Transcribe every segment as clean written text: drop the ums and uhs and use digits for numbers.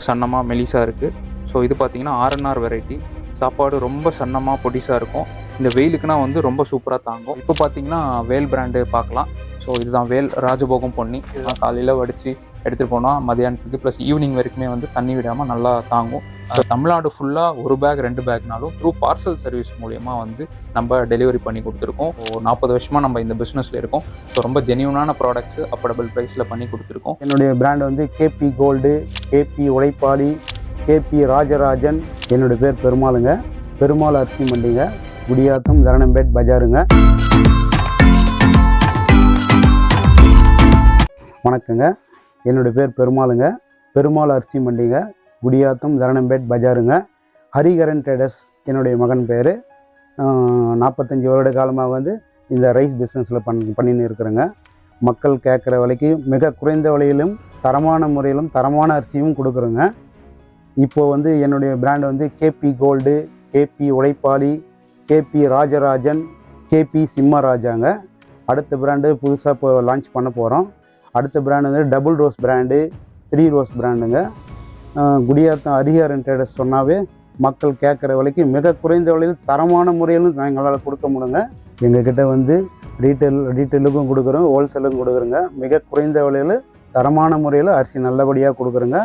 சன்னமாக மெலிசாக இருக்குது. ஸோ இது பார்த்திங்கன்னா ஆர்என்ஆர் வெரைட்டி. சாப்பாடு ரொம்ப சன்னமாக பொடிசாக இருக்கும். இந்த வெயிலுக்குனா வந்து ரொம்ப சூப்பராக தாங்கும். இப்போ பார்த்தீங்கன்னா வேல் பிராண்டு பார்க்கலாம். ஸோ இதுதான் வேல் ராஜபோகம் பொன்னி. இதுதான் காலையில் வடித்து எடுத்துகிட்டு போனால் மதியானத்துக்கு ப்ளஸ் ஈவினிங் வரைக்குமே வந்து தண்ணி விடாமல் நல்லா தாங்கும். ஸோ தமிழ்நாடு ஃபுல்லாக 1 பேக் 2 பேக்னாலும் த்ரூ பார்சல் சர்வீஸ் மூலயமா வந்து நம்ம டெலிவரி பண்ணி கொடுத்துருக்கோம். 40 வருஷமாக நம்ம இந்த பிஸ்னஸில் இருக்கோம். ஸோ ரொம்ப ஜென்யூனான ப்ராடக்ட்ஸு அஃபோர்டபுள் ப்ரைஸில் பண்ணி கொடுத்துருக்கோம். என்னுடைய பிராண்ட் வந்து கேபி கோல்டு, கேபி உழைப்பாளி, கேபி ராஜராஜன். என்னுடைய பேர் பெருமாளுங்க. பெருமாள் அரிசி மண்டிங்க, குடியாத்தம், தரணம்பேட் பஜாருங்க. வணக்கங்க, என்னுடைய பேர் பெருமாளுங்க. பெருமாள் அரிசி மண்டிங்க, குடியாத்தம், தரணம்பேட் பஜாருங்க. ஹரிகரன் ட்ரேடர்ஸ் என்னுடைய மகன் பேர். 45 வருட காலமாக வந்து இந்த ரைஸ் பிஸ்னஸில் பண்ணின்னு இருக்கிறேங்க. மக்கள் கேட்குற விலைக்கு மிக குறைந்த விலையிலும் தரமான முறையிலும் தரமான அரிசியும் கொடுக்குறோங்க. இப்போது வந்து என்னுடைய பிராண்ட் வந்து கேபி கோல்டு, கேபி உழைப்பாளி, கேபி ராஜராஜன், கேபி சிம்மராஜாங்க. அடுத்த பிராண்டு புதுசாக இப்போ லான்ச் பண்ண போகிறோம். அடுத்த பிராண்டு வந்து டபுள் ரோஸ் பிராண்டு, 3 ரோஸ் பிராண்டுங்க. குடியாத்தம் ஹரிஹரன் ட்ரேடர்ஸ் சொன்னாவே மக்கள் கேட்குற விலைக்கு மிக குறைந்த விலையில் தரமான முறையிலும் எங்களால் கொடுக்க முடியுங்க. எங்ககிட்ட வந்து ரீட்டெயிலுக்கும் கொடுக்குறோம், ஹோல்சேலுக்கும் கொடுக்குறோங்க. மிக குறைந்த விலையில் தரமான முறையில் அரிசி நல்லபடியாக கொடுக்குறோங்க.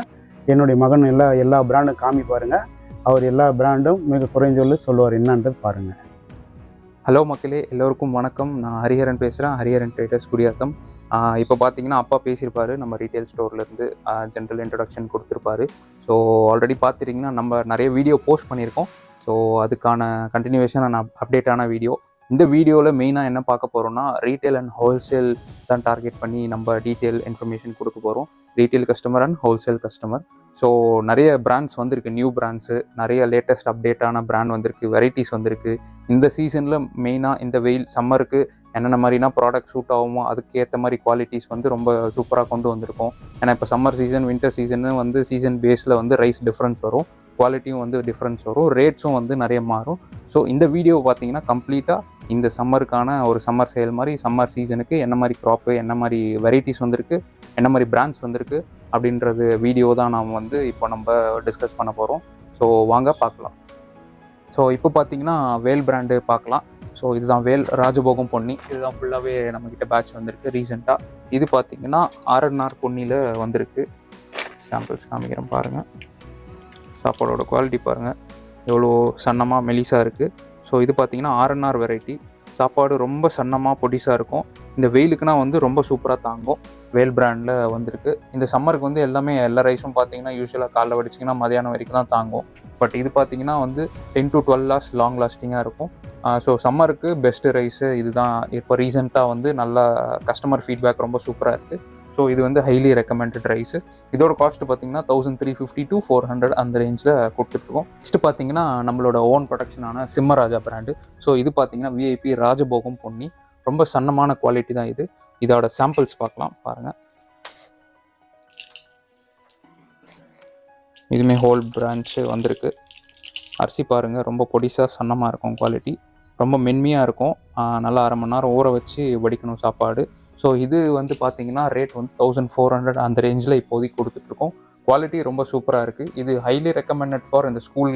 என்னுடைய மகன் எல்லா பிராண்டும் காமிப்பாருங்க. அவர் எல்லா பிராண்டும் மிக குறைந்த விலையில் சொல்லுவார் என்னன்றது பாருங்கள். ஹலோ மக்களே, எல்லோருக்கும் வணக்கம். நான் ஹரிஹரன் பேசுகிறேன், ஹரிஹரன் ட்ரேடர்ஸ் குடியாத்தம். இப்போ பார்த்தீங்கன்னா அப்பா பேசியிருப்பார். நம்ம ரீட்டைல் ஸ்டோர்லேருந்து ஜென்ரல் இன்ட்ரடக்ஷன் கொடுத்துருப்பாரு. ஸோ ஆல்ரெடி பார்த்துட்டிங்கன்னா நம்ம நிறைய வீடியோ போஸ்ட் பண்ணியிருக்கோம். ஸோ அதுக்கான கண்டினியூவேஷன் அப்டேட்டான வீடியோ. இந்த வீடியோவில் மெயினாக என்ன பார்க்க போகிறோம்னா ரீட்டைல் அண்ட் ஹோல்சேல் தான் டார்கெட் பண்ணி நம்ம டீட்டெயில் இன்ஃபர்மேஷன் கொடுக்க போகிறோம். Retail customer and wholesale customer. So நிறைய பிராண்ட்ஸ் வந்திருக்கு, நியூ பிராண்ட்ஸு, நிறைய லேட்டஸ்ட் அப்டேட்டான பிராண்ட் வந்திருக்கு, வெரைட்டிஸ் வந்திருக்கு. இந்த சீசனில் மெயினாக இந்த வெயில் சம்மருக்கு என்னென்ன மாதிரினா ப்ராடக்ட் சூட் ஆகுமோ அதுக்கேற்ற மாதிரி குவாலிட்டிஸ் வந்து ரொம்ப சூப்பராக கொண்டு வந்திருக்கோம். ஏன்னா இப்போ சம்மர் சீசன், வின்டர் சீசனு வந்து சீசன் பேஸில் வந்து ரைஸ் டிஃப்ரென்ஸ் வரும், குவாலிட்டியும் வந்து டிஃப்ரென்ஸ் வரும், ரேட்ஸும் வந்து நிறைய மாறும். ஸோ இந்த வீடியோ பார்த்தீங்கன்னா கம்ப்ளீட்டாக இந்த சம்மருக்கான ஒரு சம்மர் சேல் மாதிரி, சம்மர் சீசனுக்கு என்ன மாதிரி க்ராப்பு, என்ன மாதிரி வெரைட்டிஸ் வந்திருக்கு, என்ன மாதிரி பிராண்ட்ஸ் வந்திருக்கு அப்படின்றது வீடியோ தான் நாம் வந்து இப்போ நம்ம டிஸ்கஸ் பண்ண போகிறோம். ஸோ வாங்க பார்க்கலாம். ஸோ இப்போ பார்த்தீங்கன்னா வேல் பிராண்டு பார்க்கலாம். ஸோ இதுதான் வேல் ராஜபோகம் பொன்னி. இதுதான் ஃபுல்லாகவே நம்மக்கிட்ட பேட்ச் வந்திருக்கு ரீசெண்டாக. இது பார்த்திங்கன்னா ஆர்என்ஆர் பொன்னியில் வந்திருக்கு. சாம்பிள்ஸ் காமிக்கிறேன் பாருங்கள். சாப்பாடோட குவாலிட்டி பாருங்கள் எவ்வளோ சன்னமாக மெலிசாக இருக்குது. ஸோ இது பார்த்திங்கன்னா ஆர்என்ஆர் வெரைட்டி. சாப்பாடு ரொம்ப சன்னமாக பொடிசாக இருக்கும். இந்த வெயிலுக்குனா வந்து ரொம்ப சூப்பராக தாங்கும். வேல் பிராண்டில் வந்திருக்கு. இந்த சம்மருக்கு வந்து எல்லா ரைஸும் பார்த்திங்கன்னா யூஸ்வலாக காலைல வடிச்சிங்கன்னா மதியானம் வரைக்கும் தான் தாங்கும். பட் இது பார்த்திங்கன்னா வந்து 10 to 12 hours லாங் லாஸ்டிங்காக இருக்கும். ஸோ சம்மருக்கு பெஸ்ட்டு ரைஸு இது தான். இப்போ ரீசெண்டாக வந்து நல்லா கஸ்டமர் ஃபீட்பேக் ரொம்ப சூப்பராக இருக்குது. ஸோ இது வந்து ஹைலி ரெக்கமெண்டட் ரைஸு. இதோட காஸ்ட்டு பார்த்திங்கன்னா 1350 to 400 அந்த ரேஞ்சில் கொடுத்துட்ருக்கோம். நெக்ஸ்ட்டு பார்த்திங்கன்னா நம்மளோட ஓன் ப்ரொடக்ஷனான சிம்மராஜா பிராண்டு. ஸோ இது பார்த்திங்கன்னா விஐபி ராஜபோகம் பொன்னி. ரொம்ப சன்னமான குவாலிட்டி தான் இது. இதோட சாம்பிள்ஸ் பார்க்கலாம் பாருங்கள். இதுவுமே ஹோல் பிரான்ச்சு வந்திருக்கு. அரிசி பாருங்கள் ரொம்ப பொடிசாக சன்னமாக இருக்கும். குவாலிட்டி ரொம்ப மென்மையாக இருக்கும். நல்லா 1/2 மணி நேரம் ஊற வச்சு வடிக்கணும் சாப்பாடு. ஸோ இது வந்து பார்த்திங்கன்னா ரேட் வந்து 1400 அந்த ரேஞ்சில் இப்போதைக்கு கொடுத்துட்ருக்கோம். குவாலிட்டி ரொம்ப சூப்பராக இருக்குது. இது ஹைலி ரெக்கமெண்டட் ஃபார் இந்த ஸ்கூல்,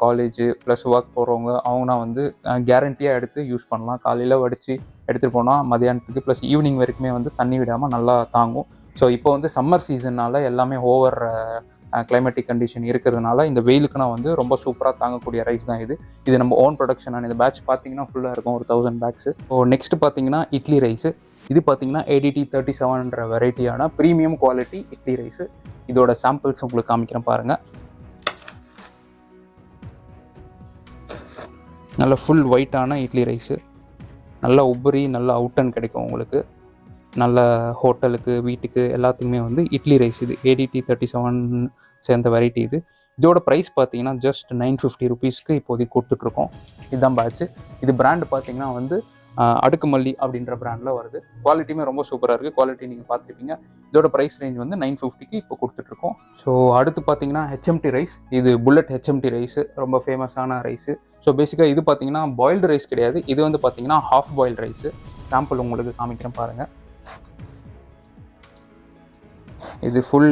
காலேஜு ப்ளஸ் ஒர்க் போகிறவங்க. அவங்கன்னா வந்து கேரண்டியாக எடுத்து யூஸ் பண்ணலாம். காலையில் வடித்து எடுத்துகிட்டு போனால் மதியானத்துக்கு ப்ளஸ் ஈவினிங் வரைக்குமே வந்து தண்ணி விடாமல் நல்லா தாங்கும். ஸோ இப்போ வந்து சம்மர் சீசன்னால் எல்லாமே ஓவர் கிளைமேட்டிக் கண்டிஷன் இருக்கிறதுனால இந்த வெயிலுக்குனா வந்து ரொம்ப சூப்பராக தாங்கக்கூடிய ரைஸ் தான் இது. இது நம்ம ஓன் ப்ரொடக்ஷனான இந்த பேட்ச் பார்த்திங்கன்னா ஃபுல்லாக இருக்கும், ஒரு 1000 பேக்ஸு. ஸோ நெக்ஸ்ட்டு பார்த்திங்கன்னா இட்லி ரைஸு. இது பார்த்திங்கன்னா ADT 37 வெரைட்டியான ப்ரீமியம் குவாலிட்டி இட்லி ரைஸு. இதோட சாம்பிள்ஸ் உங்களுக்கு காமிக்கிறேன் பாருங்கள். நல்ல ஃபுல் ஒயிட்டான இட்லி ரைஸு. நல்ல உப்பரி, நல்ல அவுட்டன் கிடைக்கும் உங்களுக்கு. நல்ல ஹோட்டலுக்கு, வீட்டுக்கு எல்லாத்துக்குமே வந்து இட்லி ரைஸ் இது. ADT 37 சேர்ந்த வெரைட்டி இது. இதோட ப்ரைஸ் பார்த்தீங்கன்னா ஜஸ்ட் 950 rupeesக்கு இப்போதைக்கு கொடுத்துட்ருக்கோம். இதுதான் பேட்ச்சு. இது பிராண்டு பார்த்தீங்கன்னா வந்து அடுக்குமல்லி அப்படின்ற பிராண்டில் வருது. குவாலிட்டியுமே ரொம்ப சூப்பராக இருக்குது. குவாலிட்டி நீங்கள் பார்த்துருப்பீங்க. இதோட ப்ரைஸ் ரேஞ்ச் வந்து 950க்கு இப்போ கொடுத்துட்ருக்கோம். ஸோ அடுத்து பார்த்தீங்கன்னா HMT ரைஸ். இது புல்லட் HMT ரைஸு, ரொம்ப ஃபேமஸான ரைஸு. ஸோ பேசிக்காக இது பார்த்தீங்கன்னா பாயில்டு ரைஸ் கிடையாது. இது வந்து பார்த்தீங்கன்னா ஹாஃப் பாயில்டு ரைஸு. சாம்பிள் உங்களுக்கு காமிக்கிறேன் பாருங்கள். இது ஃபுல்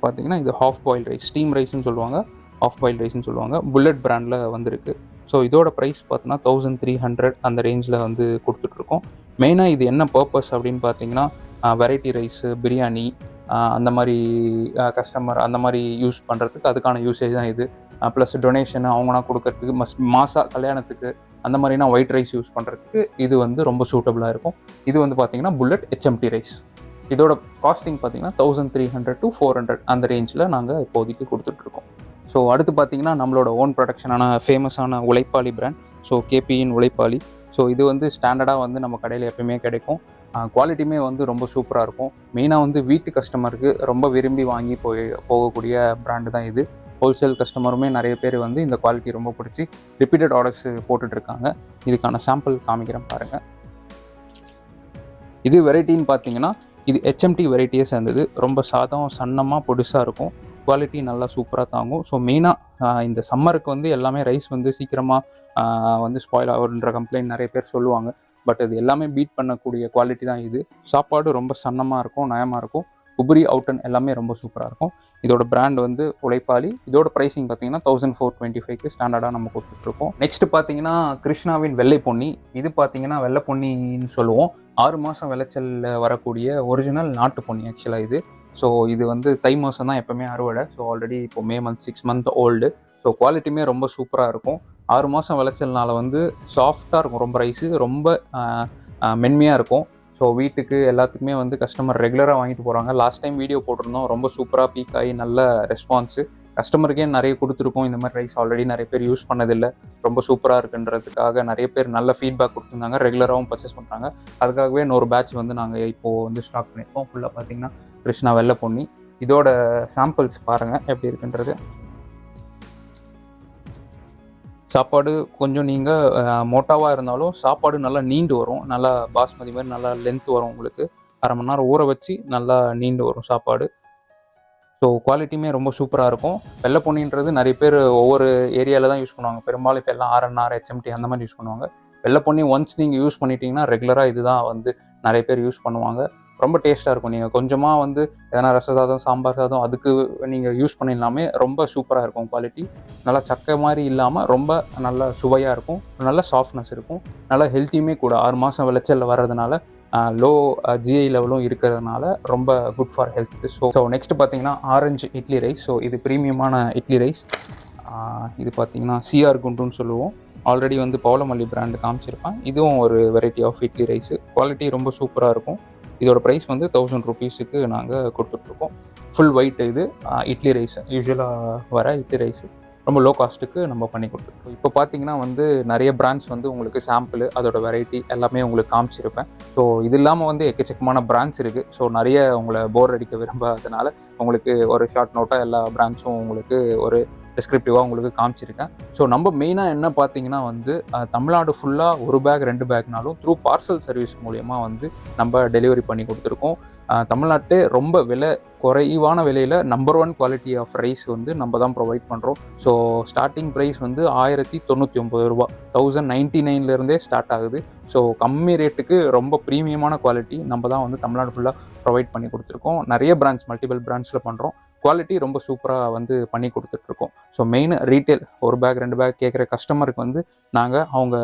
பார்த்தீங்கன்னா இது ஹாஃப் பாயில் ரைஸ், ஸ்டீம் ரைஸ்னு சொல்லுவாங்க, ஆஃப் பாயில் ரைஸ்னு சொல்லுவாங்க. புல்லட் பிராண்டில் வந்திருக்கு. ஸோ இதோட ப்ரைஸ் பார்த்தோன்னா 1300 அந்த ரேஞ்சில் வந்து கொடுத்துட்ருக்கோம். மெயினாக இது என்ன பர்பஸ் அப்படின்னு பார்த்தீங்கன்னா வெரைட்டி ரைஸு, பிரியாணி அந்த மாதிரி கஸ்டமர் அந்த மாதிரி யூஸ் பண்ணுறதுக்கு அதுக்கான யூசேஜ் தான் இது. ப்ளஸ் டொனேஷன் அவங்கனா கொடுக்கறதுக்கு மாசா கல்யாணத்துக்கு அந்த மாதிரினா ஒயிட் ரைஸ் யூஸ் பண்ணுறதுக்கு இது வந்து ரொம்ப சூட்டபுளாக இருக்கும். இது வந்து பார்த்தீங்கன்னா புல்லட் ஹெச்எம்டி ரைஸ். இதோட காஸ்டிங் பார்த்தீங்கன்னா 1300 to 400 அந்த ரேஞ்சில் நாங்கள் இப்போதைக்கு கொடுத்துட்ருக்கோம். ஸோ அடுத்து பார்த்தீங்கன்னா நம்மளோட ஓன் ப்ரொடக்ஷனான ஃபேமஸான உழைப்பாளி பிராண்ட். ஸோ கேபியின் உழைப்பாளி. ஸோ இது வந்து ஸ்டாண்டர்டாக வந்து நம்ம கடையில் எப்பயுமே கிடைக்கும். குவாலிட்டியுமே வந்து ரொம்ப சூப்பராக இருக்கும். மெயினாக வந்து வீட்டு கஸ்டமருக்கு ரொம்ப விரும்பி வாங்கி போகக்கூடிய பிராண்டு தான் இது. ஹோல்சேல் கஸ்டமருமே நிறைய பேர் வந்து இந்த குவாலிட்டி ரொம்ப பிடிச்சி ரிப்பீட்டட் ஆர்டர்ஸ் போட்டுட்ருக்காங்க. இதுக்கான சாம்பிள் காமிக்கிறேன் பாருங்கள். இது வெரைட்டின்னு பார்த்தீங்கன்னா இது ஹெச்எம்டி வெரைட்டியே சேர்ந்தது. ரொம்ப சாதம் சன்னமாக பொடிசாக இருக்கும். குவாலிட்டி நல்லா சூப்பராக தாங்கும். ஸோ மெயினாக இந்த சம்மருக்கு வந்து எல்லாமே ரைஸ் வந்து சீக்கிரமாக வந்து ஸ்பாயில் ஆகுன்ற கம்ப்ளைண்ட் நிறைய பேர் சொல்லுவாங்க. பட் இது எல்லாமே பீட் பண்ணக்கூடிய குவாலிட்டி தான் இது. சாப்பாடு ரொம்ப சன்னமாக இருக்கும், நயமாக இருக்கும். உபரி அவுட்டன் எல்லாமே ரொம்ப சூப்பராக இருக்கும். இதோட பிராண்ட் வந்து உழைப்பாளி. இதோட ப்ரைஸிங் பார்த்தீங்கன்னா 1425க்கு ஸ்டாண்டர்டாக நம்ம கொடுத்துட்ருக்கோம். நெக்ஸ்ட் பார்த்தீங்கன்னா கிருஷ்ணாவின் வெள்ளை பொன்னி. இது பார்த்தீங்கன்னா வெள்ளை பொன்னின்னு சொல்லுவோம். 6 மாதம் விளைச்சலில் வரக்கூடிய ஒரிஜினல் நாட்டு பொன்னி ஆக்சுவலாக இது. ஸோ இது வந்து தை மாதம் தான் எப்போவுமே அறுவடை. ஸோ ஆல்ரெடி இப்போ May month 6 month old. So குவாலிட்டியுமே ரொம்ப சூப்பராக இருக்கும். 6 மாதம் விளைச்சல்னால வந்து சாஃப்டாக இருக்கும். ரொம்ப ரைஸு ரொம்ப மென்மையாக இருக்கும். ஸோ வீட்டுக்கு எல்லாத்துக்குமே வந்து கஸ்டமர் ரெகுலராக வாங்கிட்டு போகிறாங்க. லாஸ்ட் டைம் வீடியோ போட்டிருந்தோம். ரொம்ப சூப்பராக பீக் ஆகி நல்ல ரெஸ்பான்ஸு. கஸ்டமருக்கே நிறைய கொடுத்துருக்கோம். இந்த மாதிரி ரைஸ் ஆல்ரெடி நிறைய பேர் யூஸ் பண்ணதில்லை, ரொம்ப சூப்பராக இருக்குன்றதுக்காக நிறைய பேர் நல்ல ஃபீட்பேக் கொடுத்துருந்தாங்க. ரெகுலராகவும் பர்ச்சேஸ் பண்ணுறாங்க. அதுக்காகவே இன்னொரு பேட்ச் வந்து நாங்கள் இப்போது வந்து ஸ்டாக் பண்ணியிருக்கோம். ஃபுல்லாக பார்த்தீங்கன்னா கிருஷ்ணா வெள்ளை பொன்னி. இதோட சாம்பிள்ஸ் பாருங்கள் எப்படி இருக்குன்றது. சாப்பாடு கொஞ்சம் நீங்கள் மோட்டாவாக இருந்தாலும் சாப்பாடு நல்லா நீண்டு வரும். நல்லா பாஸ்மதி மாதிரி நல்லா லென்த் வரும். உங்களுக்கு 1/2 மணி நேரம் ஊற வச்சு நல்லா நீண்டு வரும் சாப்பாடு. ஸோ குவாலிட்டியுமே ரொம்ப சூப்பராக இருக்கும். வெள்ளை பொன்னின்றது நிறைய பேர் ஒவ்வொரு ஏரியாவில் தான் யூஸ் பண்ணுவாங்க. பெரும்பாலும் இப்போ எல்லாம் RNR, HMT அந்த மாதிரி யூஸ் பண்ணுவாங்க. வெள்ளை பொன்னி ஒன்ஸ் நீங்கள் யூஸ் பண்ணிட்டீங்கன்னா ரெகுலராக இதுதான் வந்து நிறைய பேர் யூஸ் பண்ணுவாங்க. ரொம்ப டேஸ்ட்டாக இருக்கும். நீங்கள் கொஞ்சமாக வந்து எதனா ரச சாதம், சாம்பார் சாதம் அதுக்கு நீங்கள் யூஸ் பண்ணிடலாமே ரொம்ப சூப்பராக இருக்கும். குவாலிட்டி நல்லா சக்கை மாதிரி இல்லாமல் ரொம்ப நல்லா சுவையாக இருக்கும். நல்ல சாஃப்ட்னஸ் இருக்கும். நல்லா ஹெல்த்தியுமே கூட. 6 மாதம் விளைச்சலில் வர்றதுனால லோ GI லெவலும் இருக்கிறதுனால ரொம்ப good for health. So next பார்த்தீங்கன்னா ஆரஞ்சு இட்லி ரைஸ். ஸோ இது ப்ரீமியமான இட்லி ரைஸ். இது பார்த்தீங்கன்னா CR குண்டுன்னு சொல்லுவோம். ஆல்ரெடி வந்து பவளமல்லி பிராண்டு காமிச்சிருப்பேன். இதுவும் ஒரு variety of idli rice. Quality ரொம்ப சூப்பராக இருக்கும். இதோட ப்ரைஸ் வந்து 1000 rupeesக்கு நாங்கள் கொடுத்துட்ருக்கோம். ஃபுல் ஒயிட் இது இட்லி ரைஸ். யூஸ்வலாக வர இட்லி ரைஸு ரொம்ப லோ காஸ்ட்டுக்கு நம்ம பண்ணி கொடுத்துருக்கோம். இப்போ பார்த்தீங்கன்னா வந்து நிறைய பிராண்ட்ஸ் வந்து உங்களுக்கு சாம்பிள் அதோட வெரைட்டி எல்லாமே உங்களுக்கு காமிச்சிருப்பேன். ஸோ இது இல்லாமல் வந்து எக்கச்சக்கமான பிராண்ட்ஸ் இருக்குது. ஸோ நிறைய உங்களை போர் அடிக்க விரும்பாததுனால உங்களுக்கு ஒரு ஷார்ட் நோட்டாக எல்லா பிராண்ட்ஸும் உங்களுக்கு ஒரு டிஸ்கிரிப்டிவாக உங்களுக்கு காமிச்சிருக்கேன். ஸோ நம்ம மெயினாக என்ன பார்த்தீங்கன்னா வந்து தமிழ்நாடு ஃபுல்லாக 1 பேக் 2 பேக்னாலும் த்ரூ பார்சல் சர்வீஸ் மூலயமா வந்து நம்ம டெலிவரி பண்ணி கொடுத்துருக்கோம். தமிழ்நாட்டிலே ரொம்ப குறைவான விலையில் நம்பர் 1 குவாலிட்டி ஆஃப் ரைஸ் வந்து நம்ம தான் ப்ரொவைட் பண்ணுறோம். ஸோ ஸ்டார்டிங் ப்ரைஸ் வந்து 1099 ரூபா, 1099லேருந்தே ஸ்டார்ட் ஆகுது. ஸோ கம்மி ரேட்டுக்கு ரொம்ப ப்ரீமியமான குவாலிட்டி நம்ம தான் வந்து தமிழ்நாடு ஃபுல்லாக ப்ரொவைட் பண்ணி கொடுத்துருக்கோம். நிறைய பிராண்ட்ஸ் மல்டிபிள் பிராண்ட்ஸில் பண்ணுறோம். குவாலிட்டி ரொம்ப சூப்பராக வந்து பண்ணி கொடுத்துட்ருக்கோம். So main retail 1 pack 2 pack கேட்குற கஸ்டமருக்கு வந்து நாங்கள் அவங்க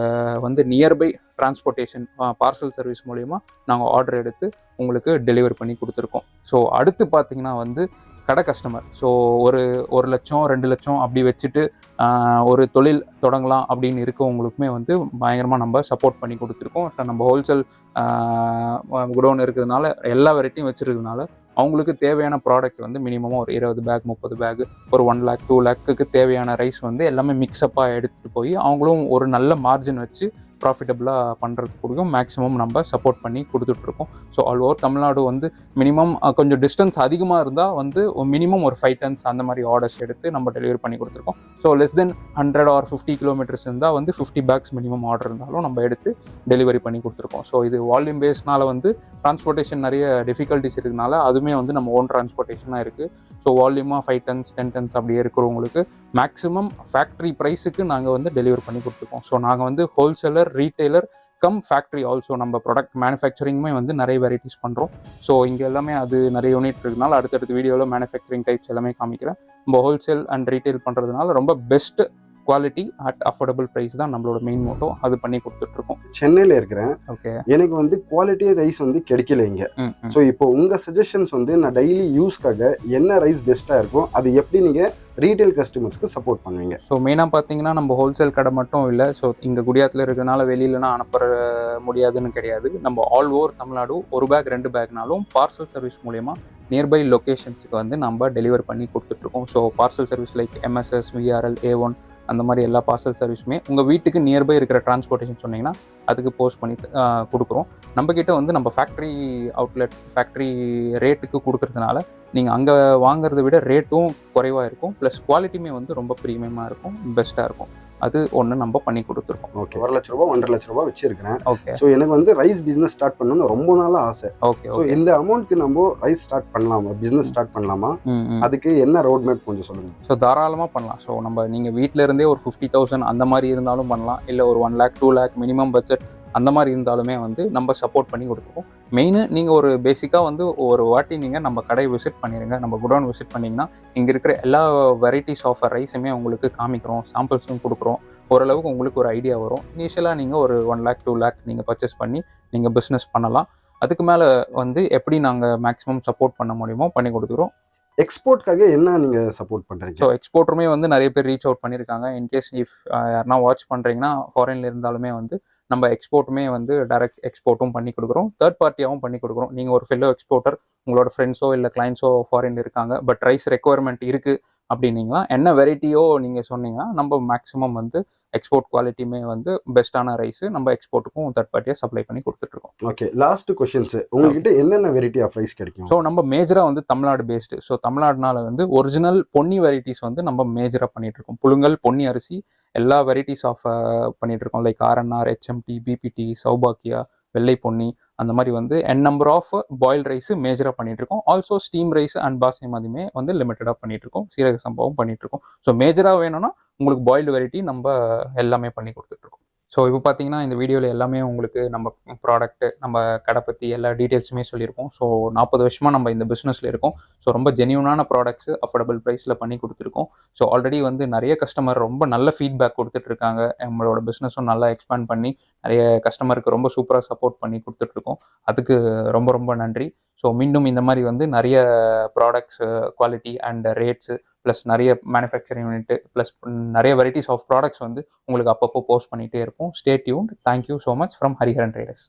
வந்து நியர்பை டிரான்ஸ்போர்ட்டேஷன் பார்சல் சர்வீஸ் மூலிமா நாங்கள் ஆர்டர் எடுத்து உங்களுக்கு டெலிவரி பண்ணி கொடுத்துருக்கோம். ஸோ அடுத்து பார்த்திங்கன்னா வந்து கடை கஸ்டமர். ஸோ ஒரு 1 லட்சம் 2 லட்சம் அப்படி வச்சுட்டு ஒரு தொழில் தொடங்கலாம் அப்படின்னு இருக்கவங்களுக்குமே வந்து பயங்கரமாக நம்ம சப்போர்ட் பண்ணி கொடுத்துருக்கோம். நம்ம ஹோல்சேல் குடோன் இருக்கிறதுனால எல்லா வெரைட்டியும் வச்சுருக்கிறதுனால அவங்களுக்கு தேவையான ப்ராடக்ட் வந்து மினிமமாக ஒரு 20 பேக் 30 பேக் ஒரு 1 lakh 2 lakhக்கு தேவையான ரைஸ் வந்து எல்லாமே மிக்ஸ்அப்பாக எடுத்துகிட்டு போய் அவங்களும் ஒரு நல்ல மார்ஜின் வச்சு ப்ராஃபிட்டபுளாக பண்ணுறதுக்கு கூடயும் மேக்ஸிமம் நம்ம சப்போர்ட் பண்ணி கொடுத்துட்ருக்கோம். ஸோ ஆல் ஓவர் தமிழ்நாடு வந்து மினிமம் கொஞ்சம் டிஸ்டன்ஸ் அதிகமாக இருந்தால் வந்து மினிமம் ஒரு 5 tons அந்த மாதிரி ஆர்டர்ஸ் எடுத்து நம்ம டெலிவரி பண்ணி கொடுத்துருக்கோம். So less than 100 or 50 kilometers இருந்தால் வந்து 50 bags மினிமம் ஆர்டர் இருந்தாலும் நம்ம எடுத்து டெலிவரி பண்ணி கொடுத்துருக்கோம். ஸோ இது வால்யூம் பேஸ்னால் வந்து டிரான்ஸ்போர்ட்டேஷன் நிறைய டிஃபிகல்ட்டிஸ் இருக்கிறதுனால அதுவுமே வந்து நம்ம ஓன் டிரான்ஸ்போர்ட்டேஷனாக இருக்குது. ஸோ வால்யூமாக 5 tons 10 tons அப்படியே இருக்கிறவங்களுக்கு மேக்ஸிமம் ஃபேக்ட்ரி ப்ரைஸுக்கு நாங்கள் வந்து டெலிவரி பண்ணி கொடுத்துருக்கோம். ஸோ நாங்கள் வந்து wholesaler, retailer, come factory also. நம்ம ப்ராடக்ட் மேனுஃபேக்சரிங்குமே வந்து நிறைய வெரைட்டிஸ் பண்ணுறோம். ஸோ இங்கே எல்லாமே அது நிறைய யூனிட் இருக்குனால அடுத்தடுத்த வீடியோவில் மேனுஃபேக்சரிங் டைப்ஸ் எல்லாமே காமிக்கிறேன். நம்ம ஹோல்சேல் அண்ட் ரீட்டைல் பண்ணுறதுனால ரொம்ப best quality at affordable price தான் நம்மளோட மெயின் மோட்டோ. அது பண்ணி கொடுத்துட்ருக்கோம். சென்னையில் இருக்கிறேன். ஓகே. எனக்கு வந்து குவாலிட்டி ரைஸ் வந்து கிடைக்கல இங்கே. ஸோ இப்போ உங்கள் சஜஷன்ஸ் வந்து நான் டெய்லி யூஸ்க்காக என்ன ரைஸ் பெஸ்ட்டாக இருக்கும், அது எப்படி நீங்கள் ரீட்டைல் கஸ்டமர்ஸ்க்கு சப்போர்ட் பண்ணுவீங்க? ஸோ மெயினாக பார்த்தீங்கன்னா நம்ம ஹோல்சேல் கடை மட்டும் இல்லை. ஸோ இங்கே குடியாத்தில் இருக்கிறதுனால வெளியிலனா அனுப்புற முடியாதுன்னு கிடையாது. நம்ம ஆல் ஓவர் தமிழ்நாடு 1 பேக் 2 பேக்னாலும் பார்சல் சர்வீஸ் மூலயமா நியர்பை லொக்கேஷன்ஸுக்கு வந்து நம்ம டெலிவர் பண்ணி கொடுத்துட்ருக்கோம். So parcel service like MSS, VRL, A1 அந்த மாதிரி எல்லா பார்சல் சர்வீஸுமே உங்கள் வீட்டுக்கு நியர்பை இருக்கிற டிரான்ஸ்போர்ட்டேஷன் சொன்னீங்கன்னா அதுக்கு போஸ்ட் பண்ணி கொடுக்குறோம். நம்மக்கிட்ட வந்து நம்ம ஃபேக்ட்ரி அவுட்லெட் ஃபேக்ட்ரி ரேட்டுக்கு கொடுக்குறதுனால நீங்கள் அங்கே வாங்குறத விட ரேட்டும் குறைவாக இருக்கும். ப்ளஸ் குவாலிட்டியுமே வந்து ரொம்ப ப்ரீமியமாக இருக்கும், பெஸ்ட்டாக இருக்கும். அது ஒன்று நம்ம பண்ணி கொடுத்துருக்கோம். ஓகே. 1 லட்ச ரூபா 1.5 லட்ச ரூபா வச்சிருக்கிறேன். ஓகே. ஸோ எனக்கு வந்து ரைஸ் பிஸ்னஸ் ஸ்டார்ட் பண்ணணும்னு ரொம்ப நாளாக ஆசை. ஓகே. ஸோ இந்த அமௌண்ட்க்கு நம்ம ரைஸ் ஸ்டார்ட் பண்ணலாமா, பிஸ்னஸ் ஸ்டார்ட் பண்ணலாமா, அதுக்கு என்ன ரோட் மேப் கொஞ்சம் சொல்லுங்கள். ஸோ தாராளமாக பண்ணலாம். ஸோ நம்ம நீங்கள் வீட்டில் இருந்தே ஒரு 50,000 அந்த மாதிரி இருந்தாலும் பண்ணலாம். இல்லை ஒரு 1 lakh 2 lakh மினிமம் பட்ஜெட் அந்த மாதிரி இருந்தாலுமே வந்து நம்ம சப்போர்ட் பண்ணி கொடுத்துருக்கோம். மெயின் நீங்கள் ஒரு பேசிக்காக வந்து ஒரு வாட்டி நீங்கள் நம்ம கடையை விசிட் பண்ணிடுங்க. நம்ம குடோன் விசிட் பண்ணிங்கன்னா இங்கே இருக்கிற எல்லா வெரைட்டிஸ் ஆஃப் ரைஸுமே உங்களுக்கு காமிக்கிறோம், சாம்பிள்ஸும் கொடுக்குறோம். ஓரளவுக்கு உங்களுக்கு ஒரு ஐடியா வரும். இனிஷியலாக நீங்கள் ஒரு 1 lakh 2 lakh நீங்கள் பர்ச்சேஸ் பண்ணி நீங்கள் பிஸ்னஸ் பண்ணலாம். அதுக்கு மேலே வந்து எப்படி நாங்கள் மேக்ஸிமம் சப்போர்ட் பண்ண முடியுமோ பண்ணி கொடுத்துக்கிறோம். எக்ஸ்போர்ட்காக என்ன நீங்கள் சப்போர்ட் பண்ணுறீங்க? ஸோ எக்ஸ்போர்ட்டருமே வந்து நிறைய பேர் ரீச் அவுட் பண்ணியிருக்காங்க. இன்கேஸ் இஃப் யாருனா வாட்ச் பண்ணுறீங்கன்னா ஃபாரின்ல இருந்தாலுமே வந்து நம்ம எக்ஸ்போர்ட்டுமே வந்து டைரக்ட் எக்ஸ்போர்ட்டும் பண்ணி கொடுக்குறோம், தேர்ட் பார்ட்டியாகவும் பண்ணி கொடுக்குறோம். நீங்கள் ஒரு ஃபெல்லோ எக்ஸ்போர்ட்டர், உங்களோட ஃப்ரெண்ட்ஸோ இல்லை கிளைண்ட்ஸோ ஃபாரின் இருக்காங்க, பட் ரைஸ் ரெக்குவயர்மெண்ட் இருக்குது அப்படின்னீங்களா, என்ன வெரைட்டியோ நீங்கள் சொன்னீங்கன்னா நம்ம மேக்ஸிமம் வந்து எக்ஸ்போர்ட் குவாலிட்டியுமே வந்து பெஸ்ட்டான ரைஸு நம்ம எக்ஸ்போர்ட்டுக்கும் தேர்ட் பார்ட்டியாக சப்ளை பண்ணி கொடுத்துட்ருக்கோம். ஓகே. லாஸ்ட் கொஸ்டின்ஸ், உங்கள்கிட்ட என்னென்ன வெரைட்டி ஆஃப் ரைஸ் கிடைக்கும்? ஸோ நம்ம மேஜராக வந்து தமிழ்நாடு பேஸ்டு. ஸோ தமிழ்நாடுனால வந்து ஒரிஜினல் பொன்னி வெரைட்டிஸ் வந்து நம்ம மேஜராக பண்ணிகிட்ருக்கோம். புழுங்கல், பொன்னி அரிசி எல்லா வெரைட்டிஸ் ஆஃப் பண்ணிகிட்ருக்கோம். லைக் RNR, HMT, BPT, சௌபாக்கியா, வெள்ளை பொன்னி அந்த மாதிரி வந்து நம்பர் ஆஃப் பாயில் ரைஸு மேஜராக பண்ணிகிட்ருக்கோம். ஆல்சோ ஸ்டீம் ரைஸ் அண்ட் பாஸ்மதியுமே வந்து லிமிட்டடாக பண்ணிகிட்ருக்கோம். சீரக சம்பாவும் பண்ணிகிட்ருக்கோம். ஸோ மேஜராக வேணும்னா உங்களுக்கு பாயில்டு வெரைட்டி நம்ம எல்லாமே பண்ணி கொடுத்துட்ருக்கோம். ஸோ இப்போ பார்த்தீங்கன்னா இந்த வீடியோவில் எல்லாமே உங்களுக்கு நம்ம ப்ராடக்ட்டு, நம்ம கடை பற்றி எல்லா டீட்டெயில்ஸுமே சொல்லியிருக்கோம். ஸோ 40 வருஷமாக நம்ம இந்த பிஸ்னஸில் இருக்கோம். ஸோ ரொம்ப ஜென்யூனான ப்ராடக்ட்ஸு அஃபோர்டபுள் ப்ரைஸில் பண்ணி கொடுத்துருக்கோம். ஸோ ஆல்ரெடி வந்து நிறைய கஸ்டமர் ரொம்ப நல்ல ஃபீட்பேக் கொடுத்துட்ருக்காங்க. நம்மளோட பிஸ்னஸும் நல்லா எக்ஸ்பேண்ட் பண்ணி நிறைய கஸ்டமருக்கு ரொம்ப சூப்பராக சப்போர்ட் பண்ணி கொடுத்துட்ருக்கோம். அதுக்கு ரொம்ப ரொம்ப நன்றி. ஸோ மீண்டும் இந்த மாதிரி வந்து நிறைய products quality and rates plus நிறைய மேனுஃபேக்சரிங் யூனிட்டு ப்ளஸ் நிறைய வெரைட்டிஸ் ஆஃப் ப்ராடக்ட்ஸ் வந்து உங்களுக்கு அப்பப்போ போஸ்ட் பண்ணிகிட்டே இருப்போம். Stay tuned. Thank you so much from Hariharan traders.